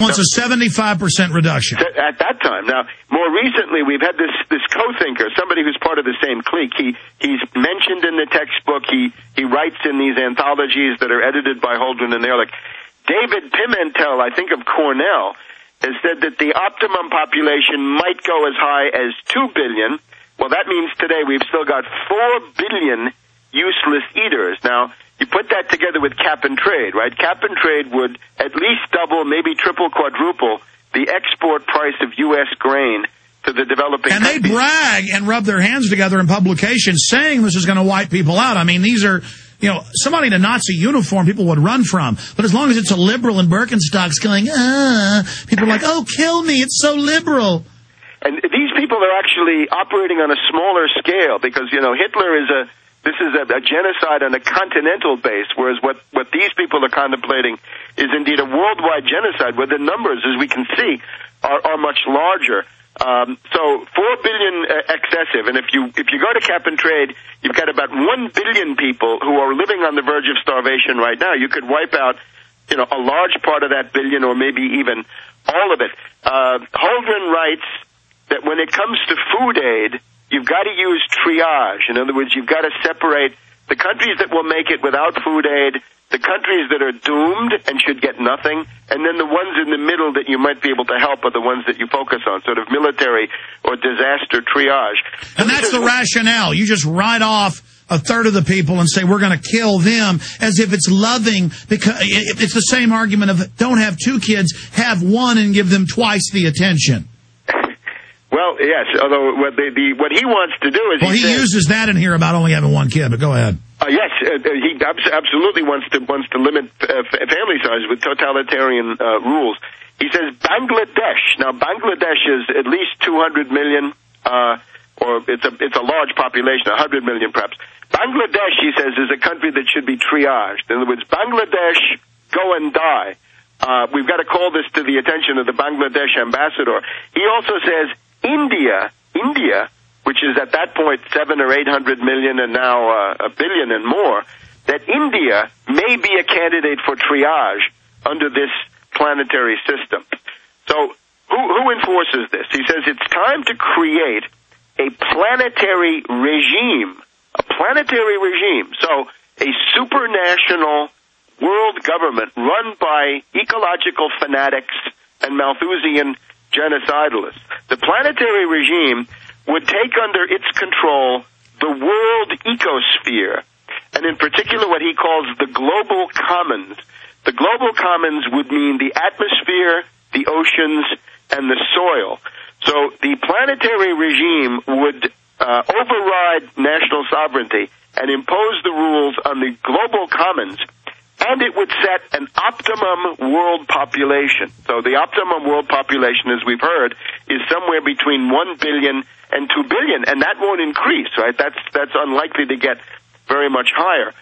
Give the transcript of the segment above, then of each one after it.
Well, it's a 75% reduction. At that time. Now, more recently, we've had this co-thinker, somebody who's part of the same clique. He's mentioned in the textbook. He writes in these anthologies that are edited by Holdren and Ehrlich. David Pimentel, I think of Cornell, has said that the optimum population might go as high as 2 billion. Well, that means today we've still got 4 billion useless eaters. Now, you put that together with cap and trade, right? Cap and trade would at least double, maybe triple, quadruple the export price of U.S. grain to the developing countries. And they brag and rub their hands together in publications saying this is going to wipe people out. I mean, these are... somebody in a Nazi uniform people would run from. But as long as it's a liberal in Birkenstocks going, people are like, oh, kill me, it's so liberal. And these people are actually operating on a smaller scale because, Hitler is a genocide on a continental base, whereas what these people are contemplating is indeed a worldwide genocide where the numbers, as we can see, are much larger. So 4 billion excessive, and if you go to cap and trade, you've got about 1 billion people who are living on the verge of starvation right now. You could wipe out, a large part of that billion, or maybe even all of it. Holdren writes that when it comes to food aid, you've got to use triage. In other words, you've got to separate the countries that will make it without food aid, the countries that are doomed and should get nothing, and then the ones in the middle that you might be able to help are the ones that you focus on, sort of military or disaster triage. And that's the rationale. You just write off a third of the people and say, we're going to kill them, as if it's loving. Because it's the same argument of don't have 2 kids, have 1 and give them twice the attention. Well, yes, although what he wants to do is... Well, he uses that in here about only having 1 kid, but go ahead. Yes, he absolutely wants to limit family size with totalitarian rules. He says Bangladesh. Now, Bangladesh is at least 200 million, or it's a large population, 100 million perhaps. Bangladesh, he says, is a country that should be triaged. In other words, Bangladesh, go and die. We've got to call this to the attention of the Bangladesh ambassador. He also says India, which is at that point 700 or 800 million and now a billion and more, that India may be a candidate for triage under this planetary system. So who enforces this? He says it's time to create a planetary regime. So a supranational world government run by ecological fanatics and Malthusian genocidalists. The planetary regime would take under its control the world ecosphere, and in particular what he calls the global commons. The global commons would mean the atmosphere, the oceans, and the soil. So the planetary regime would override national sovereignty and impose the rules on the global commons, and it would set an optimum world population. So the optimum world population, as we've heard, is somewhere between 1 billion and 2 billion, and that won't increase, right? That's unlikely to get very much higher.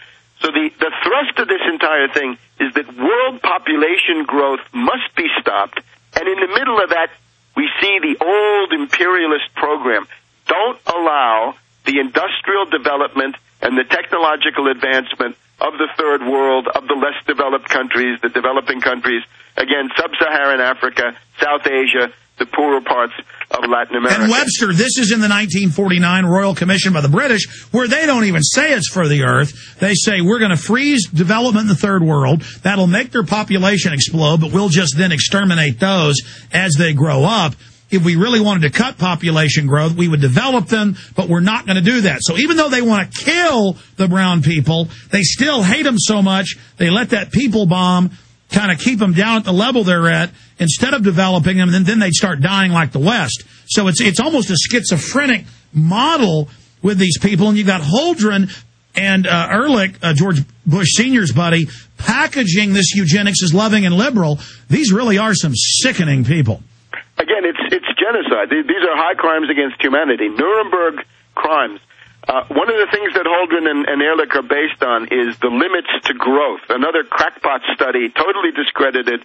So the thrust of this entire thing is that world population growth must be stopped, and in the middle of that, we see the old imperialist program. Don't allow the industrial development and the technological advancement of the third world, of the less developed countries, the developing countries, again, sub-Saharan Africa, South Asia, the poorer parts of Latin America. And Webster, this is in the 1949 Royal Commission by the British, where they don't even say it's for the earth. They say we're going to freeze development in the third world. That'll make their population explode, but we'll just then exterminate those as they grow up. If we really wanted to cut population growth, we would develop them, but we're not going to do that. So even though they want to kill the brown people, they still hate them so much, they let that people bomb kind of keep them down at the level they're at instead of developing them, and then they'd start dying like the West. So it's almost a schizophrenic model with these people, and you've got Holdren and Ehrlich, George Bush Sr.'s buddy, packaging this eugenics as loving and liberal. These really are some sickening people. Again, it's genocide. These are high crimes against humanity, Nuremberg crimes. One of the things that Holdren and Ehrlich are based on is the limits to growth. Another crackpot study, totally discredited,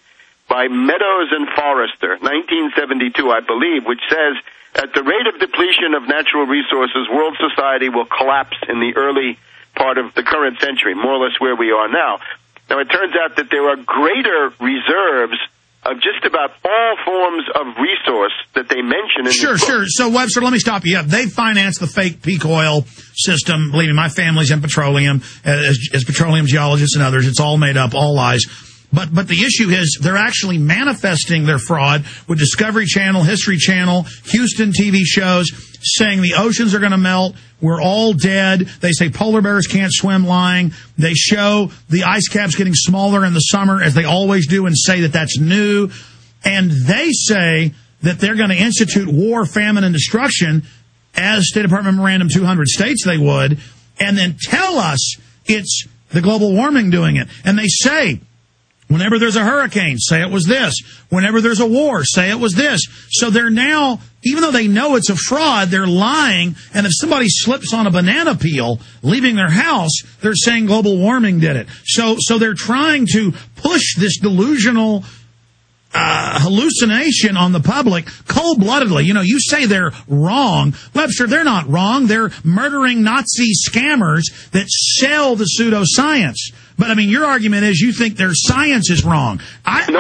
by Meadows and Forrester, 1972, I believe, which says at the rate of depletion of natural resources, world society will collapse in the early part of the current century, more or less where we are now. Now, it turns out that there are greater reserves of just about all forms of resource that they mention in this book. Sure. So, Webster, let me stop you. Yeah, they financed the fake peak oil system. Believe me, my family's in petroleum, as petroleum geologists and others. It's all made up, all lies. But the issue is they're actually manifesting their fraud with Discovery Channel, History Channel, Houston TV shows, saying the oceans are going to melt. We're all dead. They say polar bears can't swim, lying. They show the ice caps getting smaller in the summer, as they always do, and say that that's new. And they say that they're going to institute war, famine, and destruction, as State Department Memorandum 200 states they would, and then tell us it's the global warming doing it. And they say, whenever there's a hurricane, say it was this. Whenever there's a war, say it was this. So they're now, even though they know it's a fraud, they're lying. And if somebody slips on a banana peel leaving their house, they're saying global warming did it. So they're trying to push this delusional hallucination on the public cold-bloodedly. You know, you say they're wrong. Webster, they're not wrong. They're murdering Nazi scammers that sell the pseudoscience. But, I mean, your argument is you think their science is wrong. I think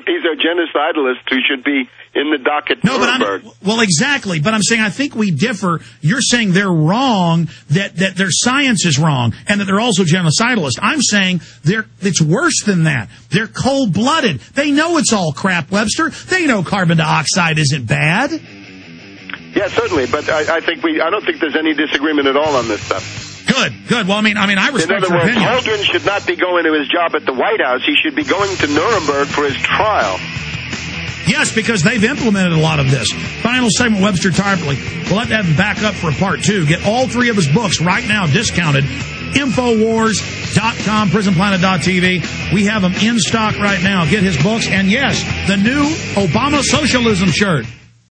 these are genocidalists who should be in the dock at Nuremberg. Well, exactly. But I'm saying I think we differ. You're saying they're wrong, that their science is wrong, and that they're also genocidalists. I'm saying it's worse than that. They're cold-blooded. They know it's all crap, Webster. They know carbon dioxide isn't bad. Yeah, certainly. But I don't think there's any disagreement at all on this stuff. Good. Well, I mean, I respect your opinion. In other words, Holdren should not be going to his job at the White House. He should be going to Nuremberg for his trial. Yes, because they've implemented a lot of this. Final segment, Webster Tarpley. We'll have to have him back up for a part 2. Get all 3 of his books right now discounted. Infowars.com, prisonplanet.tv. We have them in stock right now. Get his books. And yes, the new Obama Socialism shirt.